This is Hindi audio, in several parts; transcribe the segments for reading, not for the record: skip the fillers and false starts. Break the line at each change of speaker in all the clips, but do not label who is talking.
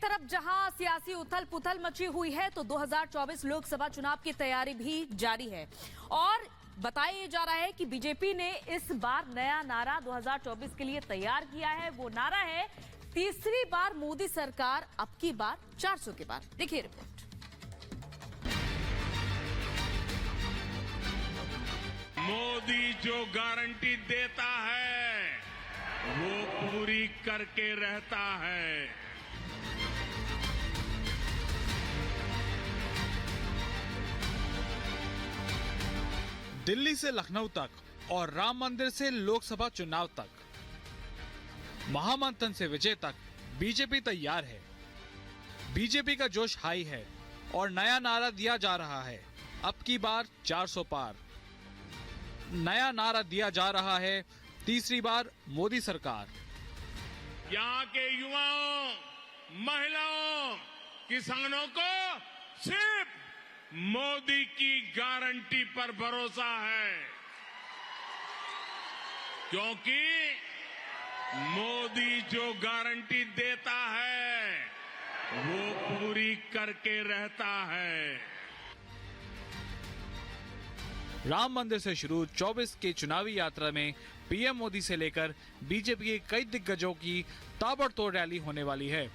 तरफ जहां सियासी उथल पुथल मची हुई है तो 2024 लोकसभा चुनाव की तैयारी भी जारी है और बताया जा रहा है कि बीजेपी ने इस बार नया नारा 2024 के लिए तैयार किया है। वो नारा है तीसरी बार मोदी सरकार, अब की बार 400 के पार। देखिए रिपोर्ट।
मोदी जो गारंटी देता है वो पूरी करके रहता है।
दिल्ली से लखनऊ तक और राम मंदिर से लोकसभा चुनाव तक, महामंथन से विजय तक बीजेपी तैयार है। बीजेपी का जोश हाई है और नया नारा दिया जा रहा है, अब की बार 400 पार। नया नारा दिया जा रहा है तीसरी बार मोदी सरकार।
यहाँ के युवाओं, महिलाओं, किसानों को सिर्फ मोदी की गारंटी पर भरोसा है, क्योंकि मोदी जो गारंटी देता है वो पूरी करके रहता है।
राम मंदिर से शुरू 24 की चुनावी यात्रा में पीएम मोदी से लेकर बीजेपी के कई दिग्गजों की ताबड़तोड़ रैली होने वाली है।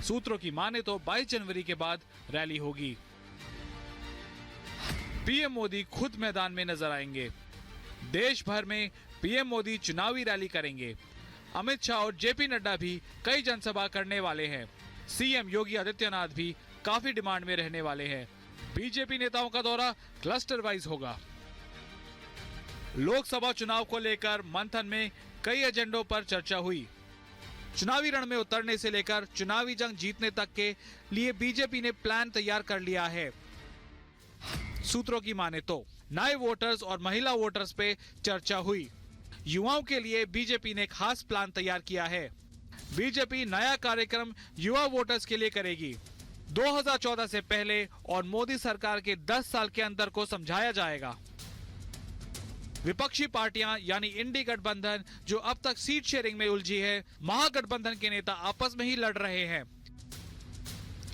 सूत्रों की माने तो 22 जनवरी के बाद रैली होगी। पीएम मोदी खुद मैदान में नजर आएंगे। देश भर में पीएम मोदी चुनावी रैली करेंगे। अमित शाह और जेपी नड्डा भी कई जनसभा करने वाले हैं। सीएम योगी आदित्यनाथ भी काफी डिमांड में रहने वाले हैं। बीजेपी नेताओं का दौरा क्लस्टर वाइज होगा। लोकसभा चुनाव को लेकर मंथन में कई एजेंडों पर चर्चा हुई। चुनावी रण में उतरने से लेकर चुनावी जंग जीतने तक के लिए बीजेपी ने प्लान तैयार कर लिया है। सूत्रों की माने तो नए वोटर्स और महिला वोटर्स पे चर्चा हुई। युवाओं के लिए बीजेपी ने खास प्लान तैयार किया है। बीजेपी नया कार्यक्रम युवा वोटर्स के लिए करेगी। 2014 से पहले और मोदी सरकार के 10 साल के अंतर को समझाया जाएगा। विपक्षी पार्टियां यानी इंडी गठबंधन जो अब तक सीट शेयरिंग में उलझी है, महागठबंधन के नेता आपस में ही लड़ रहे हैं।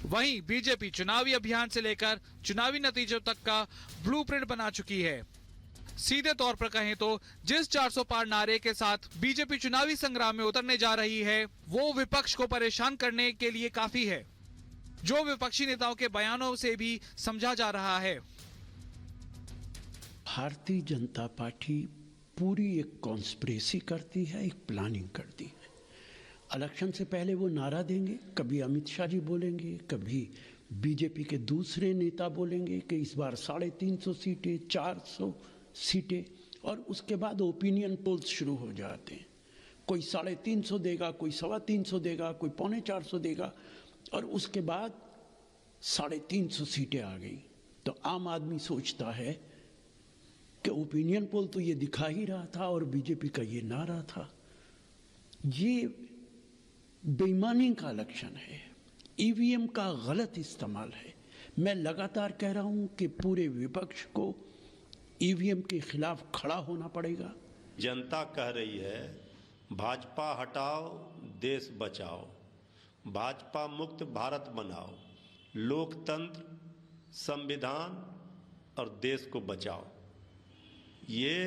वहीं बीजेपी चुनावी अभियान से लेकर चुनावी नतीजों तक का ब्लूप्रिंट बना चुकी है। सीधे तौर पर कहें तो जिस 400 पार नारे के साथ बीजेपी चुनावी संग्राम में उतरने जा रही है वो विपक्ष को परेशान करने के लिए काफी है, जो विपक्षी नेताओं के बयानों से भी समझा जा रहा है।
भारतीय जनता पार्टी पूरी एक कॉन्स्पिरेसी करती है, एक प्लानिंग करती है। इलेक्शन से पहले वो नारा देंगे, कभी अमित शाह जी बोलेंगे, कभी बीजेपी के दूसरे नेता बोलेंगे कि इस बार 350 सीटें, 400 सीटें, और उसके बाद ओपिनियन पोल्स शुरू हो जाते हैं। कोई 350 देगा, कोई 325 देगा, कोई 450 देगा, और उसके बाद 350 सीटें आ गई तो आम आदमी सोचता है कि ओपिनियन पोल तो ये दिखा ही रहा था और बीजेपी का ये नारा था। ये बेईमानी का लक्षण है, ईवीएम का गलत इस्तेमाल है। मैं लगातार कह रहा हूं कि पूरे विपक्ष को ईवीएम के खिलाफ खड़ा होना पड़ेगा।
जनता कह रही है भाजपा हटाओ, देश बचाओ, भाजपा मुक्त भारत बनाओ, लोकतंत्र, संविधान और देश को बचाओ। ये